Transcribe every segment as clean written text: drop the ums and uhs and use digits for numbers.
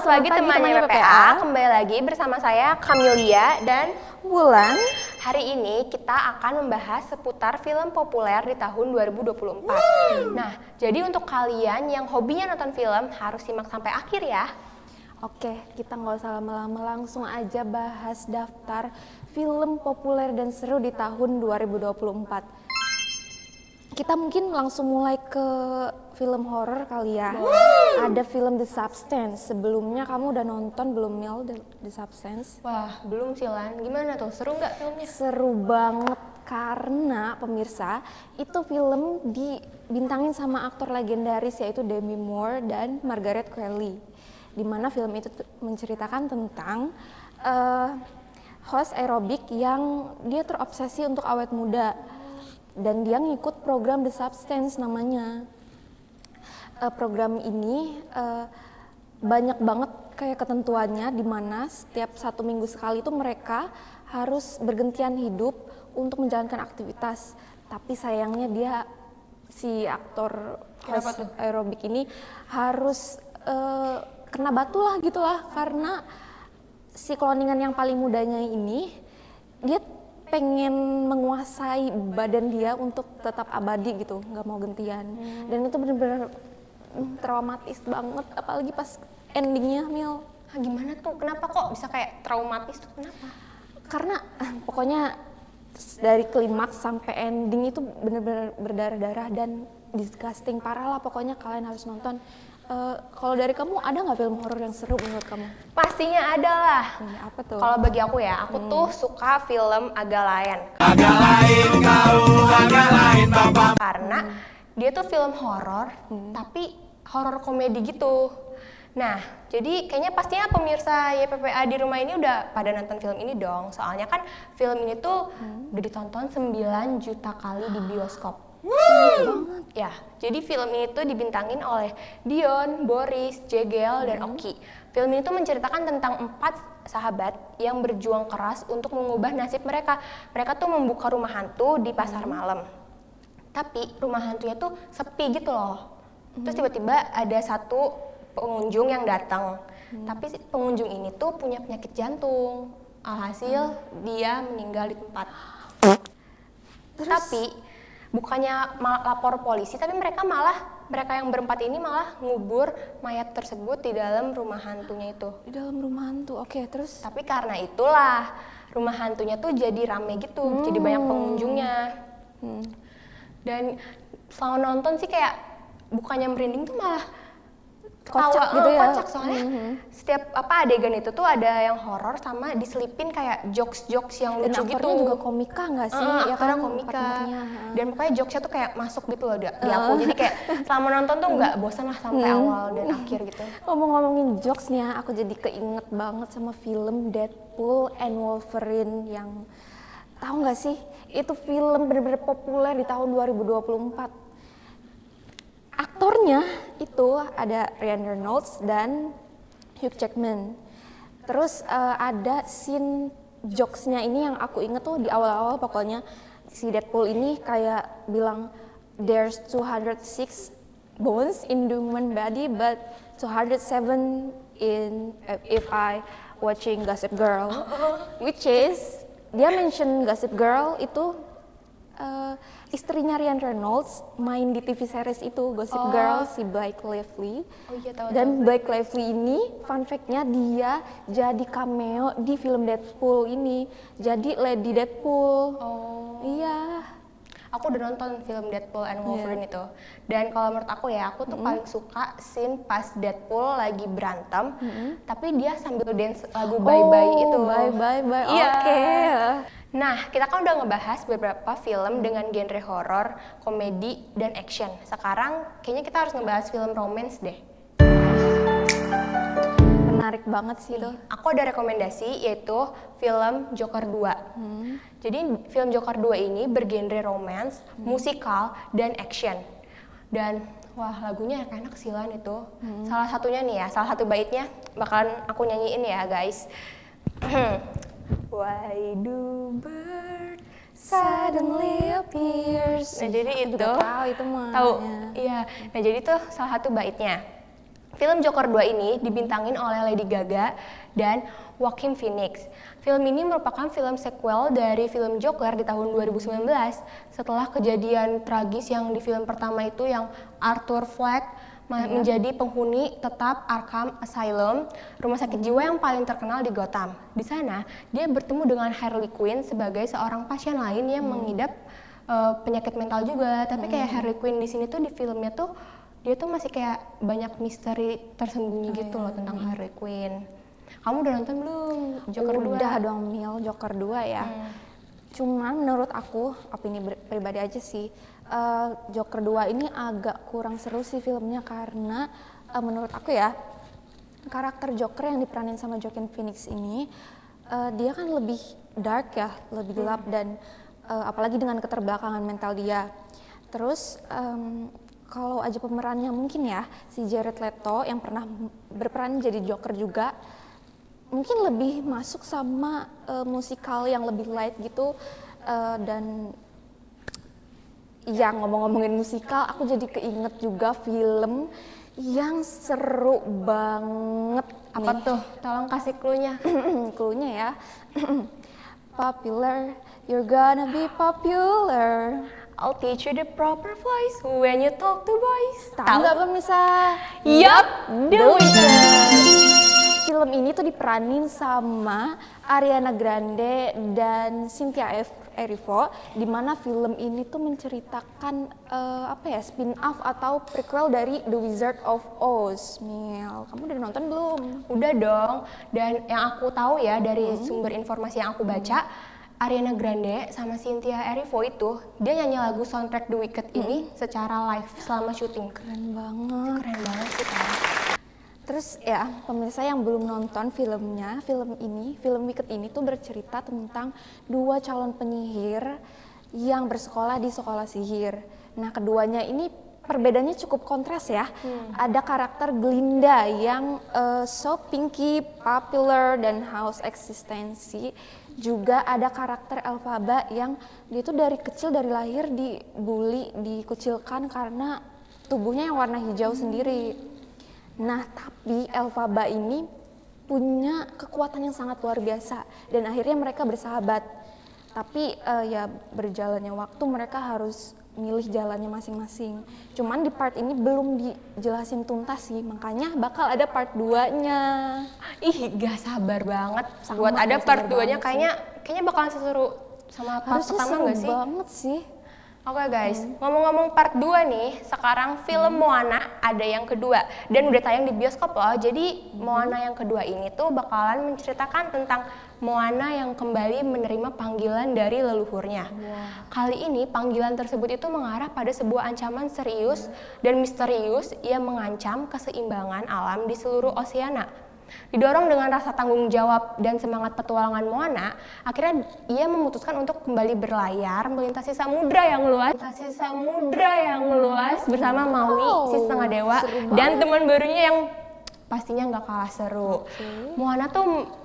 pagi temannya PPA, kembali lagi bersama saya Camelia dan Wulan. Hari ini kita akan membahas seputar film populer di tahun 2024. Nah, jadi untuk kalian yang hobinya nonton film harus simak sampai akhir ya. Oke, kita nggak usah lama-lama, langsung aja bahas daftar film populer dan seru di tahun 2024. Kita mungkin langsung mulai ke film horor kali ya. Ada film The Substance. Sebelumnya kamu udah nonton belum, Mil, The Substance? Wah, belum sih Lan. Gimana tuh? Seru nggak filmnya? Seru banget karena pemirsa, itu film dibintangin sama aktor legendaris yaitu Demi Moore dan Margaret Qualley. Di mana film itu menceritakan tentang host aerobik yang dia terobsesi untuk awet muda. Dan dia ngikut program The Substance namanya. Program ini banyak banget kayak ketentuannya, di mana setiap 1 minggu sekali itu mereka harus bergantian hidup untuk menjalankan aktivitas. Tapi sayangnya dia, si aktor host aerobik ini harus kena batu lah gitulah, karena si cloningan yang paling mudanya ini dia pengen menguasai badan dia untuk tetap abadi gitu, nggak mau gantian. Dan itu benar-benar traumatis banget, apalagi pas endingnya, Mil. Gimana tuh? Kenapa kok bisa kayak traumatis tuh? Kenapa? Karena pokoknya dari klimaks sampai ending itu benar-benar berdarah-darah dan disgusting parah lah. Pokoknya kalian harus nonton. Kalau dari kamu ada nggak film horor yang seru menurut kamu? Pastinya ada lah. Apa tuh? Kalau bagi aku ya, aku tuh suka film agak lain. Agak lain kau, agak lain bapak. Karena dia tuh film horor, tapi horor komedi gitu. Nah, jadi kayaknya pastinya pemirsa YPPA di rumah ini udah pada nonton film ini dong. Soalnya kan film ini tuh udah ditonton 9 juta kali di bioskop. Ya, jadi film ini tuh dibintangin oleh Dion, Boris, Jegel, dan Oki. Film ini tuh menceritakan tentang 4 sahabat yang berjuang keras untuk mengubah nasib mereka. Mereka tuh membuka rumah hantu di pasar malam. Tapi rumah hantunya tuh sepi gitu loh. Terus tiba-tiba ada satu pengunjung yang datang. Tapi si pengunjung ini tuh punya penyakit jantung. Alhasil dia meninggal di tempat. Tapi bukannya lapor polisi, tapi mereka yang berempat ini malah ngubur mayat tersebut di dalam rumah hantunya itu. Di dalam rumah hantu, oke, terus? Tapi karena itulah rumah hantunya tuh jadi rame gitu, jadi banyak pengunjungnya. Dan selama nonton sih kayak bukannya merinding tuh malah Kocak gitu ya? Kocak, soalnya setiap adegan itu tuh ada yang horor sama diselipin kayak jokes-jokes yang lucu gitu. Dan aktornya juga komika nggak sih? Ya Aktornya kan, komika. partnernya. Dan pokoknya jokesnya tuh kayak masuk gitu loh di aku. Jadi kayak selama nonton tuh nggak bosan lah sampai awal dan akhir gitu. Ngomong-ngomongin jokesnya, aku jadi keinget banget sama film Deadpool and Wolverine yang tahu nggak sih? Itu film benar-benar populer di tahun 2024. Aktornya itu ada Ryan Reynolds dan Hugh Jackman. Terus ada scene jokesnya ini yang aku inget tuh di awal-awal, pokoknya si Deadpool ini kayak bilang there's 206 bones in the human body but 207 in if I watching Gossip Girl, which is dia mention Gossip Girl itu istrinya Ryan Reynolds main di TV series itu Gossip Girl, si Blake Lively. Dan Blake Lively ini fun fact-nya dia jadi cameo di film Deadpool ini, jadi Lady Deadpool. Iya. Aku udah nonton film Deadpool and Wolverine itu. Dan kalau menurut aku ya, aku tuh paling suka scene pas Deadpool lagi berantem, tapi dia sambil dance lagu Bye Bye itu. Bye Bye Bye. Iya. Oke. Nah, kita kan udah ngebahas beberapa film dengan genre horor, komedi, dan action. Sekarang kayaknya kita harus ngebahas film romance deh. Menarik banget sih itu. Aku ada rekomendasi yaitu film Joker 2. Jadi film Joker 2 ini bergenre romance, musikal, dan action. Dan wah, lagunya enak sih Lan itu. Salah satunya nih ya, salah satu baitnya bakalan aku nyanyiin ya guys. Why do birds suddenly appears? Nah, jadi itu tahu itu mah. Tahu? Iya. Nah, jadi itu salah satu baitnya. Film Joker 2 ini dibintangin oleh Lady Gaga dan Joaquin Phoenix. Film ini merupakan film sequel dari film Joker di tahun 2019 setelah kejadian tragis yang di film pertama itu yang Arthur Fleck menjadi penghuni tetap Arkham Asylum, rumah sakit jiwa yang paling terkenal di Gotham. Di sana, dia bertemu dengan Harley Quinn sebagai seorang pasien lain yang mengidap penyakit mental juga. Tapi kayak Harley Quinn di sini tuh di filmnya tuh dia tuh masih kayak banyak misteri tersembunyi gitu loh tentang Harley Quinn. Kamu udah nonton belum Joker 2? Udah dong Mil, Joker 2 ya. Cuman menurut aku, opini pribadi aja sih, Joker 2 ini agak kurang seru sih filmnya karena menurut aku ya, karakter Joker yang diperanin sama Joaquin Phoenix ini, dia kan lebih dark ya, lebih gelap dan apalagi dengan keterbelakangan mental dia. Terus kalau aja pemerannya mungkin ya, si Jared Leto yang pernah berperan jadi Joker juga, mungkin lebih masuk sama musikal yang lebih light gitu. Dan ya ngomong-ngomongin musikal, aku jadi keinget juga film yang seru banget. Apa tuh? Tolong kasih clue-nya. Clue-nya ya. Popular, you're gonna be popular. I'll teach you the proper voice when you talk to boys. Tahu nggak pemirsa? Yup, The Weeknd. Film ini tuh diperanin sama Ariana Grande dan Cynthia Erivo, di mana film ini tuh menceritakan spin-off atau prequel dari The Wizard of Oz. Mil, kamu udah nonton belum? Udah dong. Dan yang aku tahu ya dari sumber informasi yang aku baca, Ariana Grande sama Cynthia Erivo itu dia nyanyi lagu soundtrack The Wicked ini secara live selama syuting. Keren banget. Keren banget sih kan. Terus ya pemirsa yang belum nonton filmnya, film Wicked ini tuh bercerita tentang dua calon penyihir yang bersekolah di sekolah sihir. Nah keduanya ini perbedaannya cukup kontras ya. Ada karakter Glinda yang so pinky, popular, dan haus eksistensi. Juga ada karakter Elphaba yang dia tuh dari kecil, dari lahir dibully, dikucilkan karena tubuhnya yang warna hijau sendiri. Nah tapi Elphaba ini punya kekuatan yang sangat luar biasa dan akhirnya mereka bersahabat. Tapi ya berjalannya waktu mereka harus milih jalannya masing-masing. Cuman di part ini belum dijelasin tuntas sih, makanya bakal ada part 2-nya. Ih, gak sabar banget Sama, buat ada gak part sabar 2-nya. banget Kayaknya bakalan seseru sama part Harusnya pertama seru gak sih? banget sih. Oke guys, ngomong-ngomong part 2 nih, sekarang film Moana ada yang kedua dan udah tayang di bioskop loh. Jadi Moana yang kedua ini tuh bakalan menceritakan tentang Moana yang kembali menerima panggilan dari leluhurnya. Kali ini panggilan tersebut itu mengarah pada sebuah ancaman serius dan misterius yang mengancam keseimbangan alam di seluruh Oceania. Didorong dengan rasa tanggung jawab dan semangat petualangan Moana, akhirnya ia memutuskan untuk kembali berlayar melintasi samudra yang luas, bersama Maui, si setengah dewa, dan teman barunya yang pastinya nggak kalah seru. Moana tuh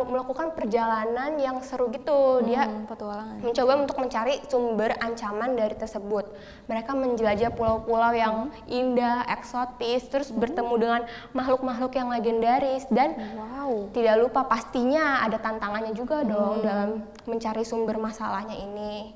melakukan perjalanan yang seru gitu. Dia Petualangan. mencoba untuk mencari sumber ancaman dari tersebut. Mereka menjelajah pulau-pulau yang indah, eksotis, terus bertemu dengan makhluk-makhluk yang legendaris dan tidak lupa pastinya ada tantangannya juga dong dalam mencari sumber masalahnya ini.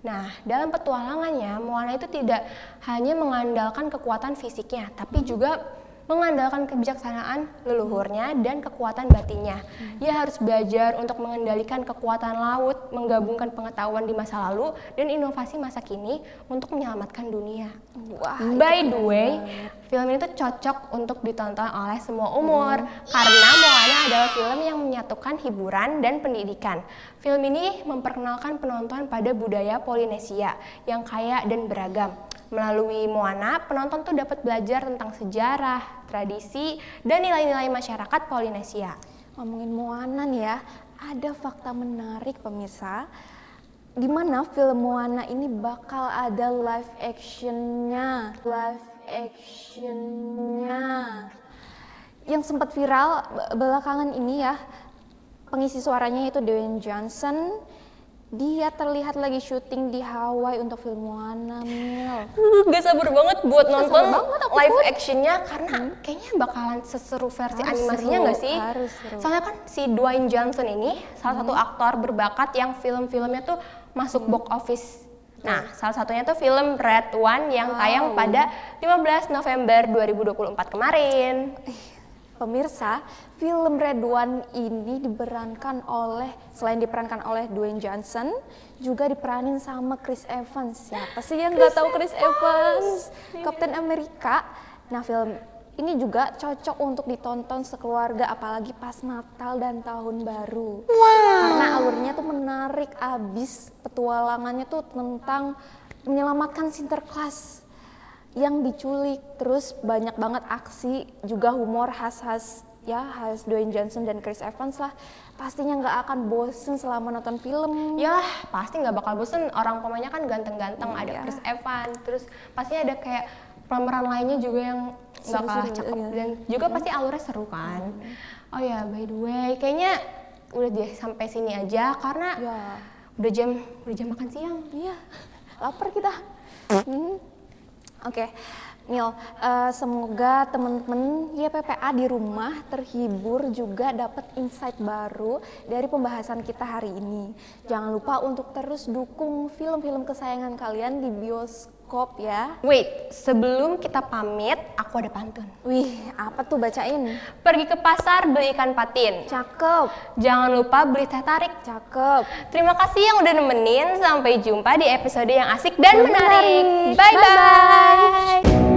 Nah, dalam petualangannya, Moana itu tidak hanya mengandalkan kekuatan fisiknya, tapi juga mengandalkan kebijaksanaan leluhurnya dan kekuatan batinnya. Ia harus belajar untuk mengendalikan kekuatan laut, menggabungkan pengetahuan di masa lalu dan inovasi masa kini untuk menyelamatkan dunia. By the way, film ini tuh cocok untuk ditonton oleh semua umur karena Moana adalah film yang menyatukan hiburan dan pendidikan. Film ini memperkenalkan penonton pada budaya Polinesia yang kaya dan beragam. Melalui Moana, penonton tuh dapat belajar tentang sejarah, tradisi, dan nilai-nilai masyarakat Polinesia. Ngomongin Moana nih ya, ada fakta menarik pemirsa, di mana film Moana ini bakal ada live actionnya. Yang sempat viral belakangan ini ya, pengisi suaranya itu Dwayne Johnson, Dia terlihat lagi syuting di Hawaii untuk film Moana, Mil. Gak sabar banget buat nonton banget aku live pun. actionnya karena kayaknya bakalan seseru versi Harus animasinya seru, nggak sih? harus seru. Soalnya kan si Dwayne Johnson ini salah satu aktor berbakat yang film-filmnya tuh masuk box office. Nah, salah satunya tuh film Red One yang tayang pada 15 November 2024 kemarin. Pemirsa, film Red One ini selain diperankan oleh Dwayne Johnson, juga diperanin sama Chris Evans. Siapa sih yang nggak tahu Chris Evans? Captain America. Nah, film ini juga cocok untuk ditonton sekeluarga, apalagi pas Natal dan Tahun Baru. Karena alurnya tuh menarik abis, petualangannya tuh tentang menyelamatkan Sinterklas yang diculik, terus banyak banget aksi, juga humor khas Dwayne Johnson dan Chris Evans lah. Pastinya nggak akan bosen selama nonton film. Yalah, pasti nggak bakal bosen. Orang pemainnya kan ganteng-ganteng, ada Iya. Chris Evans, terus pastinya ada kayak pemeran lainnya juga yang nggak kalah Seru-seru, cakep iya. dan juga pasti alurnya seru kan. Oh ya, by the way, kayaknya udah deh sampai sini aja karena Ya, udah jam makan siang. iya, lapar kita. Oke, Mil, semoga temen-temen YPPA di rumah terhibur, juga dapat insight baru dari pembahasan kita hari ini. Jangan lupa untuk terus dukung film-film kesayangan kalian di bioskop ya. Wait, sebelum kita pamit, aku ada pantun. Wih, apa tuh, bacain? Pergi ke pasar beli ikan patin. Cakep, Jangan lupa beli teh tarik. cakep. Terima kasih yang udah nemenin. Sampai jumpa di episode yang asik dan Dan menarik. menarik. Bye-bye. Bye-bye.